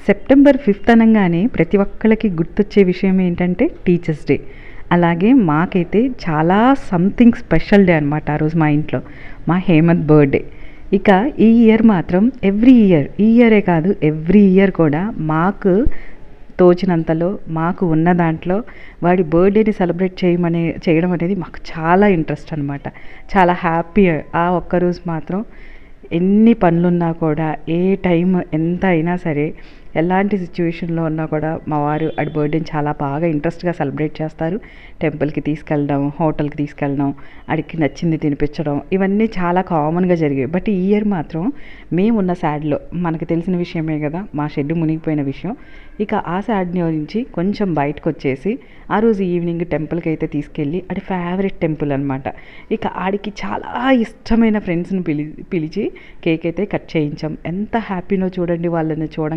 September 5th అనంగానే ప్రతి ఒక్కళ్ళకి గుర్తొచ్చే విషయం ఏంటంటే టీచర్స్ డే. అలాగే మాకైతే చాలా సంథింగ్ స్పెషల్ డే అనమాట ఆ రోజు మా ఇంట్లో. మా హేమంత్ బర్త్డే. ఇక ఈ ఇయర్ మాత్రం ఎవ్రీ ఇయర్, ఈ ఇయరే కాదు ఎవ్రీ ఇయర్ కూడా మాకు తోచినంతలో, మాకు ఉన్న దాంట్లో వాడి బర్త్డేని సెలబ్రేట్ చేయడం అనేది మాకు చాలా ఇంట్రెస్ట్ అనమాట. చాలా హ్యాపీ. ఆ ఒక్కరోజు మాత్రం ఎన్ని పనులున్నా కూడా, ఏ టైం ఎంత అయినా సరే, ఎలాంటి సిచ్యువేషన్లో ఉన్నా కూడా మా వారు ఆడి బర్త్డేని చాలా బాగా ఇంట్రెస్ట్గా సెలబ్రేట్ చేస్తారు. టెంపుల్కి తీసుకెళ్ళడం, హోటల్కి తీసుకెళ్ళడం, ఆడికి నచ్చింది తినిపించడం, ఇవన్నీ చాలా కామన్గా జరిగాయి. బట్ ఈ ఇయర్ మాత్రం మేమున్న శాడ్లో, మనకు తెలిసిన విషయమే కదా మా షెడ్ మునిగిపోయిన విషయం. ఇక ఆ శాడ్ నుంచి కొంచెం బయటకు వచ్చేసి ఆ రోజు ఈవినింగ్ టెంపుల్కి అయితే తీసుకెళ్ళి, ఆడి ఫేవరెట్ టెంపుల్ అనమాట. ఇక ఆడికి చాలా ఇష్టమైన ఫ్రెండ్స్ని పిలిచి కేక్ అయితే కట్ చేయించాం. ఎంత హ్యాపీనో చూడండి వాళ్ళని చూడండి.